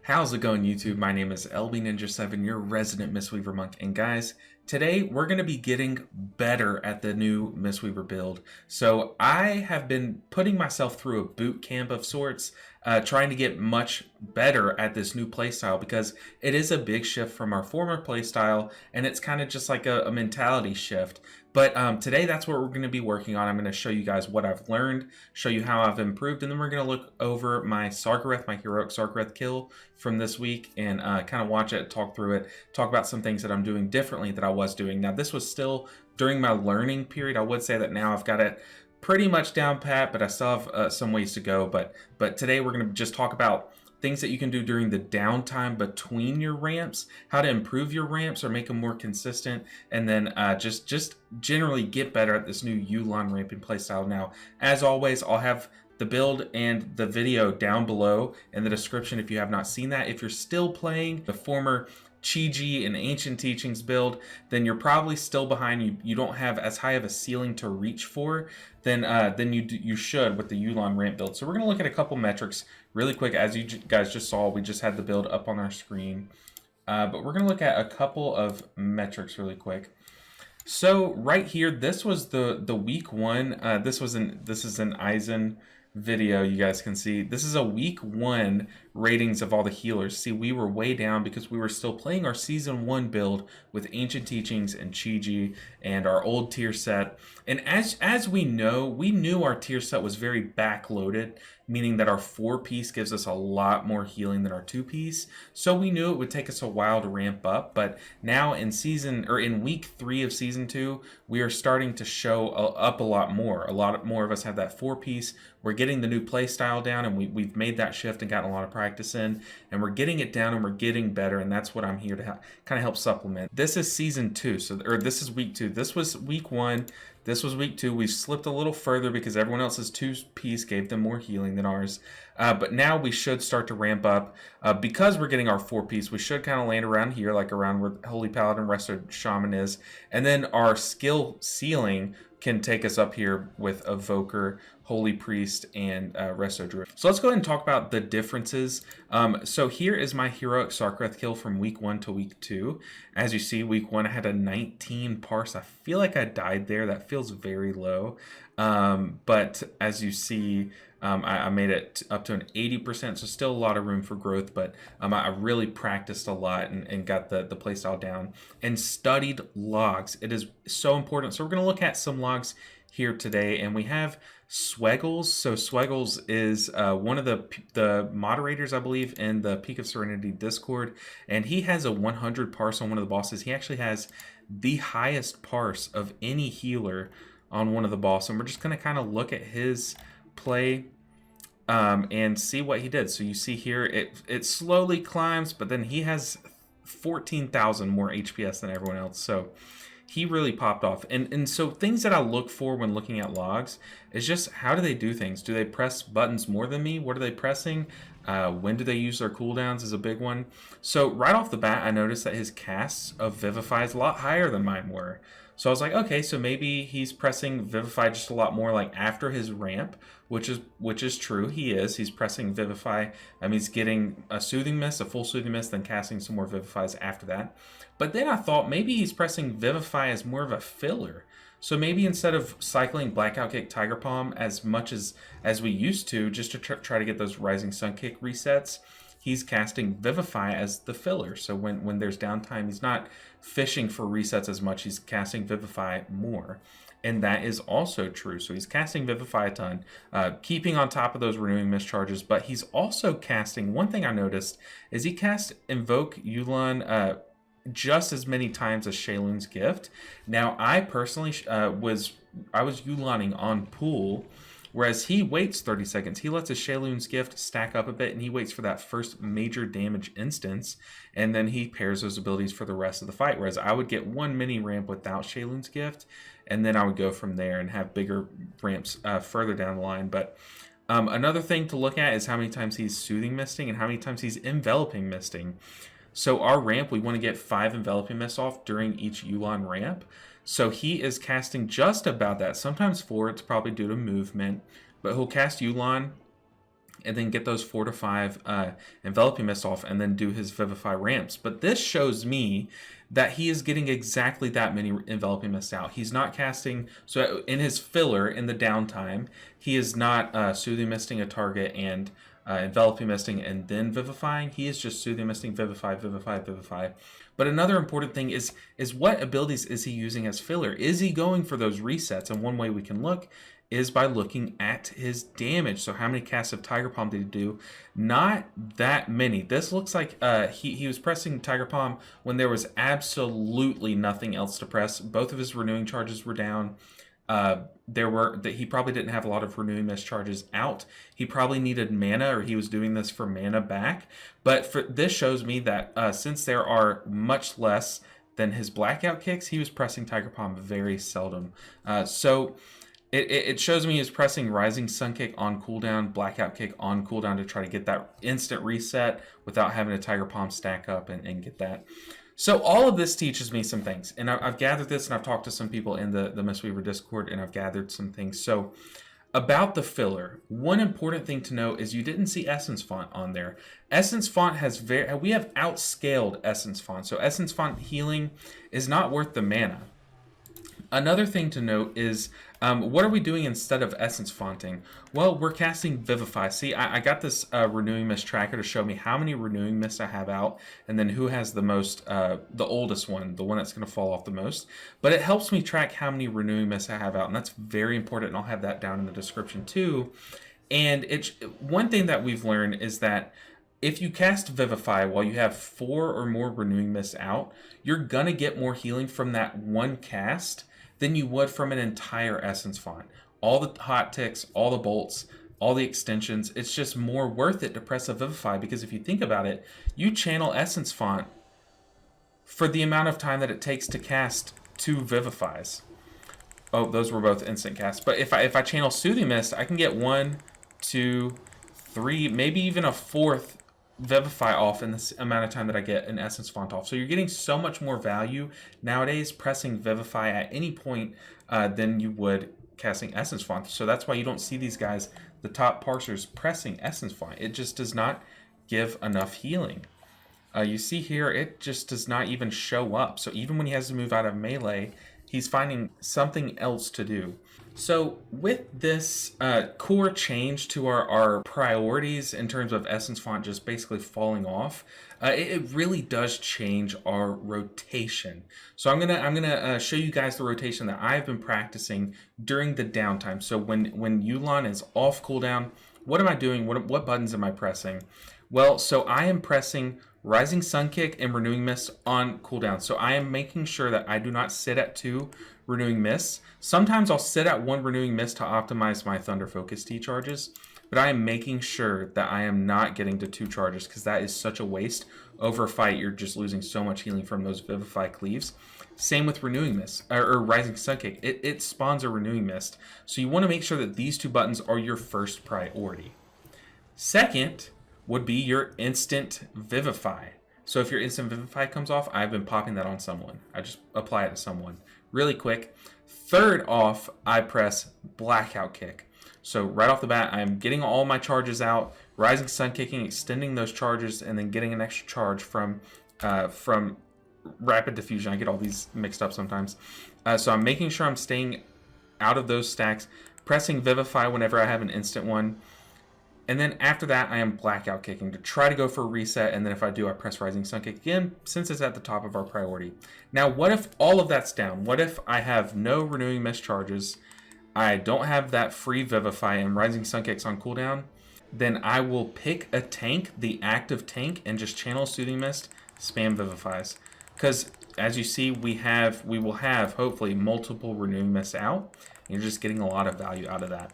How's it going, YouTube? My name is LB Ninja7, your resident Mistweaver monk. And guys, today we're going to be getting better at the new Mistweaver build. So I have been putting myself through a boot camp of sorts, trying to get much better at this new playstyle because it is a big shift from our former playstyle, and it's kind of just like a mentality shift. But today, that's what we're going to be working on. I'm going to show you guys what I've learned, show you how I've improved, and then we're going to look over my Sarkareth, my heroic Sarkareth kill from this week, and kind of watch it, talk through it, talk about some things that I'm doing differently that I was doing. Now, this was still during my learning period. I would say that now I've got it pretty much down pat, but I still have some ways to go. But today, we're going to just talk about things that you can do during the downtime between your ramps, how to improve your ramps or make them more consistent, and then just generally get better at this new Yulon ramping playstyle. Now, as always, I'll have the build and the video down below in the description if you have not seen that. If you're still playing the former Chi and Ancient Teachings build, then you're probably still behind. You don't have as high of a ceiling to reach for than you should with the Yulon Ramp build. So we're going to look at a couple metrics really quick. As you guys just saw, we just had the build up on our screen. But we're going to look at a couple of metrics really quick. So right here, this was the week one. This is an Eisen video. You guys can see this is a week one ratings of all the healers. See, we were way down because we were still playing our season 1 build with Ancient Teachings and Chi and our old tier set. And as we know, we knew our tier set was very backloaded, meaning that our 4-piece gives us a lot more healing than our 2-piece. So we knew it would take us a while to ramp up. But now in week 3 of season 2, we are starting to show up a lot more. A lot more of us have that 4-piece. We're getting the new play style down, and we've made that shift and gotten a lot of practice in, and we're getting it down and we're getting better, and that's what I'm here to kind of help supplement. This is season 2, or this is week 2. This was week 1. This was week 2. We've slipped a little further because everyone else's 2-piece gave them more healing than ours. But now we should start to ramp up. Because we're getting our 4-piece, we should kind of land around here, like around where Holy Paladin, Resto Shaman is. And then our skill ceiling can take us up here with Evoker, Holy Priest, and Resto Druid. So let's go ahead and talk about the differences. So here is my heroic Sarkareth kill from week 1 to week 2. As you see, week 1 I had a 19 parse. I feel like I died there. That feels very low. But as you see, I made it up to an 80%, so still a lot of room for growth, but I really practiced a lot and got the playstyle down and studied logs. It is so important. So we're going to look at some logs here today, and we have Sweggles. So Sweggles is one of the moderators, I believe, in the Peak of Serenity Discord, and he has a 100 parse on one of the bosses. He actually has the highest parse of any healer on one of the bosses, and we're just going to kind of look at his play and see what he did. So you see here, it slowly climbs, but then he has 14,000 more HPS than everyone else. So he really popped off. And so things that I look for when looking at logs is just how do they do things? Do they press buttons more than me? What are they pressing? When do they use their cooldowns is a big one. So right off the bat, I noticed that his casts of Vivify is a lot higher than mine were. So I was like, okay, so maybe he's pressing Vivify just a lot more like after his ramp, which is true. He's pressing Vivify. He's getting a Soothing Mist, a full Soothing Mist, then casting some more Vivifies after that. But then I thought maybe he's pressing Vivify as more of a filler. So maybe instead of cycling Blackout Kick, Tiger Palm as much as we used to, just to try to get those Rising Sun Kick resets, he's casting Vivify as the filler. So when there's downtime, he's not fishing for resets as much. He's casting Vivify more. And that is also true. So he's casting Vivify a ton, keeping on top of those Renewing Mist charges. But he's also casting, one thing I noticed, is he cast Invoke Yulon just as many times as Shaylun's Gift. Now, I personally was Yuloning on pool, whereas he waits 30 seconds. He lets his Shaylun's Gift stack up a bit, and he waits for that first major damage instance, and then he pairs those abilities for the rest of the fight. Whereas I would get one mini ramp without Shaylun's Gift, and then I would go from there and have bigger ramps further down the line. But another thing to look at is how many times he's Soothing Misting and how many times he's Enveloping Misting. So our ramp, we want to get 5 Enveloping Mists off during each Yulon ramp. So he is casting just about that. Sometimes 4, it's probably due to movement. But he'll cast Yulon and then get those 4 to 5 enveloping mist off, and then do his Vivify ramps. But this shows me that he is getting exactly that many enveloping mist out. He's not casting, so in his filler, in the downtime, he is not soothing misting a target and enveloping misting and then vivifying. He is just soothing misting, vivify, vivify, vivify. But another important thing is what abilities is he using as filler? Is he going for those resets? And one way we can look is by looking at his damage. So how many casts of Tiger Palm did he do? Not that many. This looks like he was pressing Tiger Palm when there was absolutely nothing else to press. Both of his renewing charges were down. He probably didn't have a lot of renewing mist charges out. He probably needed mana, or he was doing this for mana back. But this shows me that since there are much less than his blackout kicks, he was pressing Tiger Palm very seldom. So it shows me he's pressing Rising Sun Kick on cooldown, Blackout Kick on cooldown to try to get that instant reset without having a Tiger Palm stack up and get that. So all of this teaches me some things, and I've gathered this, and I've talked to some people in the MISTWEAVER Discord, and I've gathered some things. So about the filler, one important thing to know is you didn't see Essence Font on there. Essence Font we have outscaled Essence Font, so Essence Font healing is not worth the mana. Another thing to note is, what are we doing instead of Essence Fonting? Well, we're casting Vivify. See, I got this Renewing Mist tracker to show me how many Renewing Mists I have out, and then who has the most, the oldest one, the one that's going to fall off the most. But it helps me track how many Renewing Mists I have out, and that's very important, and I'll have that down in the description too. And one thing that we've learned is that if you cast Vivify while you have 4 or more Renewing Mists out, you're going to get more healing from that one cast than you would from an entire Essence Font. All the hot ticks, all the bolts, all the extensions, it's just more worth it to press a Vivify, because if you think about it, you channel Essence Font for the amount of time that it takes to cast 2 Vivifies. Oh, those were both instant casts. But if I channel Soothing Mist, I can get 1, 2, 3, maybe even a 4th Vivify off in this amount of time that I get an Essence Font off. So you're getting so much more value nowadays pressing Vivify at any point than you would casting Essence Font. So that's why you don't see these guys, the top parsers, pressing Essence Font. It just does not give enough healing. You see here, it just does not even show up. So even when he has to move out of melee, he's finding something else to do. So with this core change to our priorities in terms of Essence Font just basically falling off, it really does change our rotation. So I'm gonna show you guys the rotation that I've been practicing during the downtime. So when Yulon is off cooldown, what am I doing? What buttons am I pressing? Well, so I am pressing Rising Sun Kick and Renewing Mist on cooldown. So I am making sure that I do not sit at 2 Renewing Mists. Sometimes I'll sit at 1 Renewing Mist to optimize my Thunder Focus T charges, but I am making sure that I am not getting to 2 charges, because that is such a waste. Over a fight, you're just losing so much healing from those Vivify cleaves. Same with Renewing Mist, or Rising Sun Kick. It spawns a Renewing Mist. So you want to make sure that these 2 buttons are your first priority. Second would be your Instant Vivify. So if your Instant Vivify comes off, I've been popping that on someone. I just apply it to someone really quick. Third off, I press Blackout Kick. So right off the bat, I'm getting all my charges out, Rising Sun Kicking, extending those charges, and then getting an extra charge from Rapid Diffusion. I get all these mixed up sometimes. So I'm making sure I'm staying out of those stacks, pressing Vivify whenever I have an instant one. And then after that, I am Blackout Kicking to try to go for a reset. And then if I do, I press Rising Sun Kick again, since it's at the top of our priority. Now, what if all of that's down? What if I have no Renewing Mist charges, I don't have that free Vivify, and Rising Sun Kick's on cooldown? Then I will pick a tank, the active tank, and just channel Soothing Mist, spam Vivifies. Because as you see, we will have, hopefully, multiple Renewing Mists out. And you're just getting a lot of value out of that.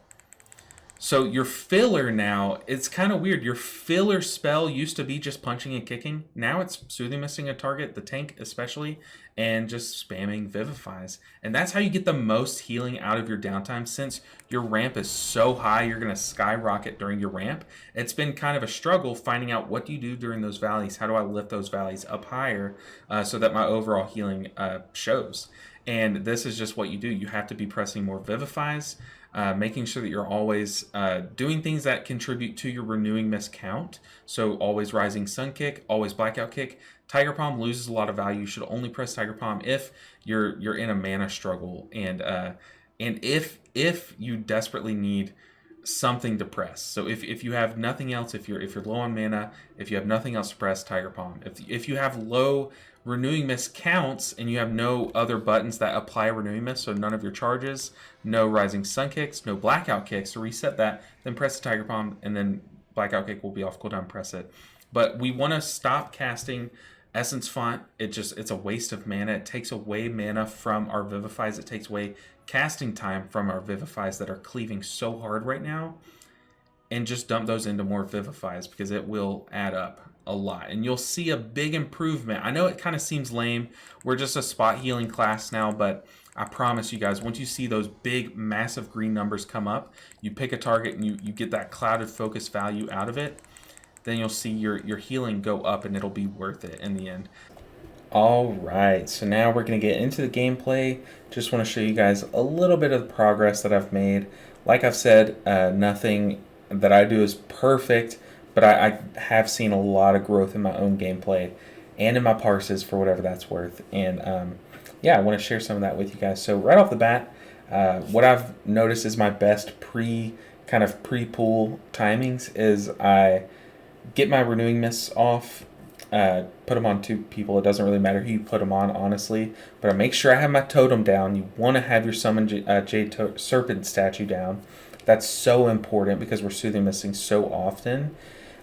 So your filler now, it's kind of weird. Your filler spell used to be just punching and kicking. Now it's Soothing Misting a target, the tank especially, and just spamming Vivifies. And that's how you get the most healing out of your downtime. Since your ramp is so high, you're going to skyrocket during your ramp. It's been kind of a struggle finding out what do you do during those valleys. How do I lift those valleys up higher so that my overall healing shows? And this is just what you do. You have to be pressing more Vivifies, making sure that you're always doing things that contribute to your renewing miss count. So always Rising Sun Kick, always Blackout Kick. Tiger Palm loses a lot of value. You should only press Tiger Palm if you're in a mana struggle, and if you desperately need something to press. So if you have nothing else, if you're low on mana, if you have nothing else to press, Tiger Palm. If you have low renewing miss counts and you have no other buttons that apply renewing miss, so none of your charges, no Rising Sun Kicks, no Blackout Kicks to reset that, then press the Tiger Palm, and then Blackout Kick will be off cooldown, press it. But we want to stop casting Essence Font. It's a waste of mana. It takes away mana from our Vivifies. It takes away casting time from our Vivifies that are cleaving so hard right now, and just dump those into more Vivifies, because it will add up a lot, and you'll see a big improvement. I know it kind of seems lame. We're just a spot healing class now, but I promise you guys, once you see those big, massive green numbers come up, you pick a target and you get that clouded focus value out of it, then you'll see your healing go up, and it'll be worth it in the end. All right, so now we're going to get into the gameplay. Just want to show you guys a little bit of the progress that I've made. Like I've said, nothing that I do is perfect, but I have seen a lot of growth in my own gameplay and in my parses, for whatever that's worth. And yeah, I want to share some of that with you guys. So right off the bat, what I've noticed is my best pre-pool timings is I get my renewing mists off, put them on 2 people. It doesn't really matter who you put them on, honestly, but I make sure I have my totem down. You want to have your summon Jade Serpent statue down. That's so important because we're soothing misting so often.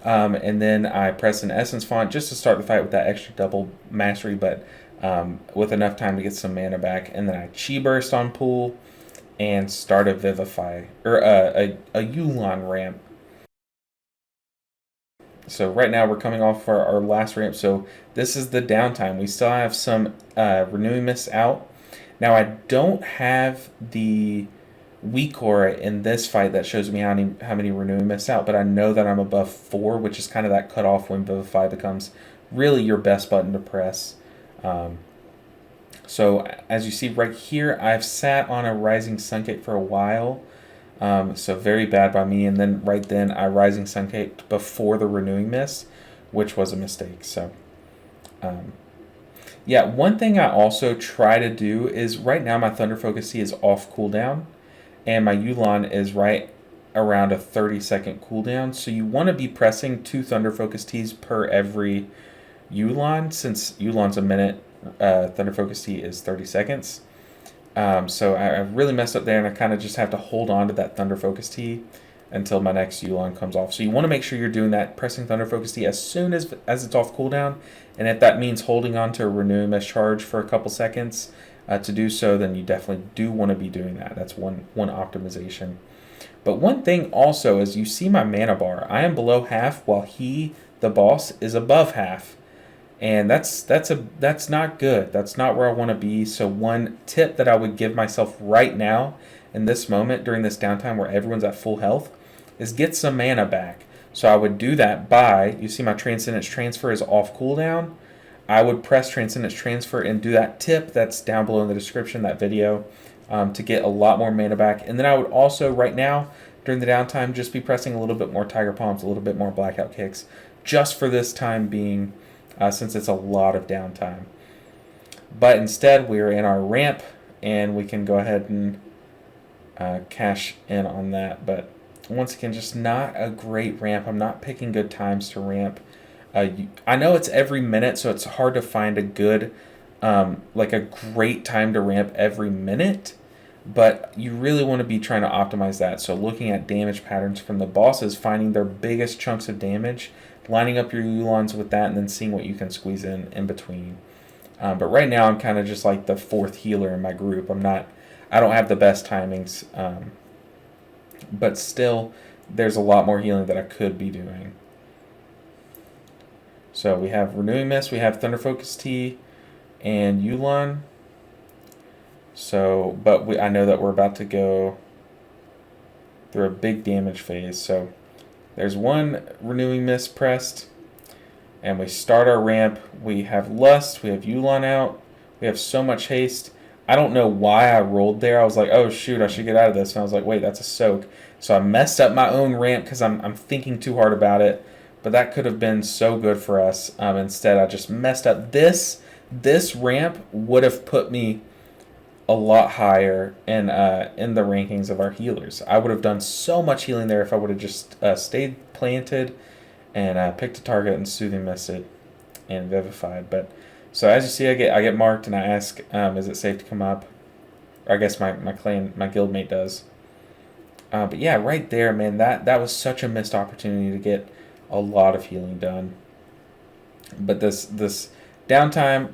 And then I press an Essence Font just to start the fight with that extra double mastery, but with enough time to get some mana back. And then I Chi Burst on pool and start a Vivify, or a Yulon Ramp. So right now we're coming off our last ramp, so this is the downtime. We still have some renewing mists out. Now I don't have the Weakaura in this fight that shows me how many renewing mists out, but I know that I'm above 4, which is kind of that cutoff when Vivify becomes really your best button to press. So as you see right here, I've sat on a Rising Sun Kick for a while. So very bad by me, and then right then I Rising Sun Kicked before the renewing mist, which was a mistake. So yeah, one thing I also try to do is, right now my Thunder Focus Tea is off cooldown, and my Yulon is right around a 30-second cooldown. So you want to be pressing 2 Thunder Focus Teas per every Yulon, since Yulon's a minute, Thunder Focus Tea is 30 seconds. So I really messed up there, and I kind of just have to hold on to that Thunder Focus Tea until my next Yulon comes off. So you want to make sure you're doing that, pressing Thunder Focus Tea as soon as it's off cooldown, and if that means holding on to a Renewing Mesh charge for a couple seconds to do so, then you definitely do want to be doing that. That's one optimization. But one thing also is, you see my mana bar. I am below half, while the boss, is above half. And that's not good. That's not where I want to be. So one tip that I would give myself right now, in this moment, during this downtime where everyone's at full health, is get some mana back. So I would do that by, you see my Transcendence Transfer is off cooldown. I would press Transcendence Transfer and do that tip that's down below in the description, that video, to get a lot more mana back. And then I would also, right now, during the downtime, just be pressing a little bit more Tiger Palms, a little bit more Blackout Kicks, just for this time being, since it's a lot of downtime. But instead, we're in our ramp, and we can go ahead and cash in on that. But once again, just not a great ramp. I'm not picking good times to ramp. I know it's every minute, so it's hard to find a good, like a great time to ramp every minute, but you really want to be trying to optimize that. So looking at damage patterns from the bosses, finding their biggest chunks of damage, lining up your Yulons with that, and then seeing what you can squeeze in between. But right now, I'm kind of just like the 4th healer in my group. I don't have the best timings, but still, there's a lot more healing that I could be doing. So we have Renewing Mist, we have Thunder Focus Tea, and Yulon. So, but I know that we're about to go through a big damage phase. So there's one Renewing Mist pressed, and we start our ramp. We have Lust, we have Yulon out, we have so much haste. I don't know why I rolled there. I was like, oh shoot, I should get out of this. And I was like, wait, that's a soak. So I messed up my own ramp because I'm thinking too hard about it. But that could have been so good for us. Instead, I just messed up. This ramp would have put me a lot higher in the rankings of our healers. I would have done so much healing there if I would have just stayed planted and picked a target and soothing misted and vivified. But so as you see, I get marked and I ask, is it safe to come up? Or I guess my guildmate does. But yeah, right there, man, that was such a missed opportunity to get a lot of healing done. But this downtime,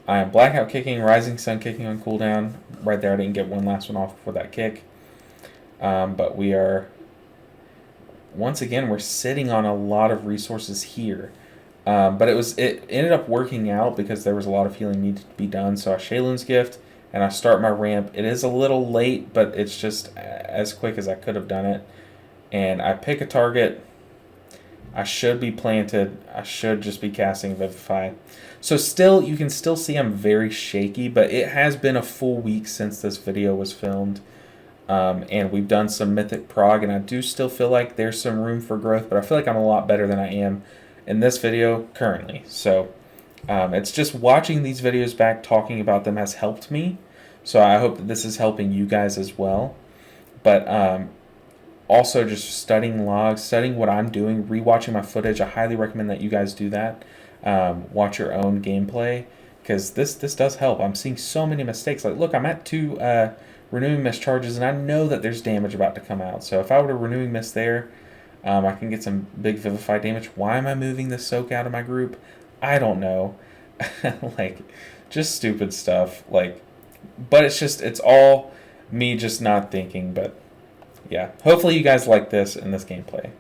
I am blackout kicking, rising sun kicking on cooldown. Right there, I didn't get one last one off before that kick. But we are, once again, we're sitting on a lot of resources here. But it ended up working out because there was a lot of healing needed to be done. So I Shaylun's Gift and I start my ramp. It is a little late, but it's just as quick as I could have done it. And I pick a target. I should be planted. I should just be casting Vivify. So still, you can still see I'm very shaky, but it has been a full week since this video was filmed. And we've done some Mythic Prog, and I do still feel like there's some room for growth, but I feel like I'm a lot better than I am in this video currently. So it's just watching these videos back, talking about them has helped me. So I hope that this is helping you guys as well. But also just studying logs, studying what I'm doing, rewatching my footage. I highly recommend that you guys do that. Watch your own gameplay, because this does help. I'm seeing so many mistakes. Like, look, I'm at 2 renewing mist charges, and I know that there's damage about to come out. So if I were to renewing mist there, I can get some big Vivify damage. Why am I moving the soak out of my group? I don't know. Like, just stupid stuff. Like, but it's all me just not thinking. But yeah, hopefully you guys like this in this gameplay.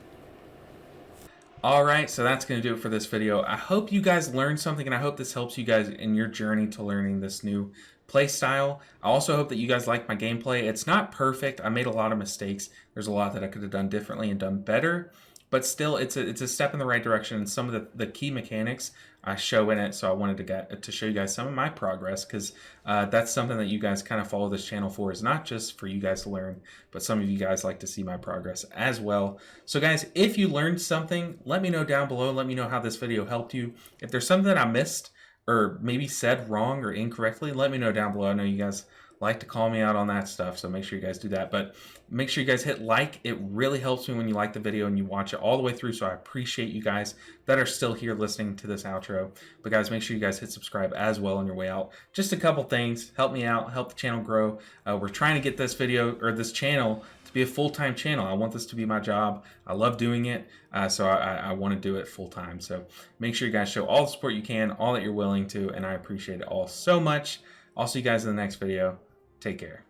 Alright, so that's going to do it for this video. I hope you guys learned something, and I hope this helps you guys in your journey to learning this new play style. I also hope that you guys like my gameplay. It's not perfect. I made a lot of mistakes. There's a lot that I could have done differently and done better, but still it's a step in the right direction, and some of the key mechanics I show in it. So I wanted to show you guys some of my progress, because that's something that you guys kind of follow this channel for, is not just for you guys to learn, but some of you guys like to see my progress as well. So guys, if you learned something, let me know down below. Let me know how this video helped you. If there's something that I missed or maybe said wrong or incorrectly, let me know down below. I know you guys like to call me out on that stuff, so make sure you guys do that. But make sure you guys hit like. It really helps me when you like the video and you watch it all the way through, so I appreciate you guys that are still here listening to this outro. But guys, make sure you guys hit subscribe as well on your way out. Just a couple things. Help me out. Help the channel grow. We're trying to get this video, or this channel, to be a full-time channel. I want this to be my job. I love doing it, so I want to do it full-time. So make sure you guys show all the support you can, all that you're willing to, and I appreciate it all so much. I'll see you guys in the next video. Take care.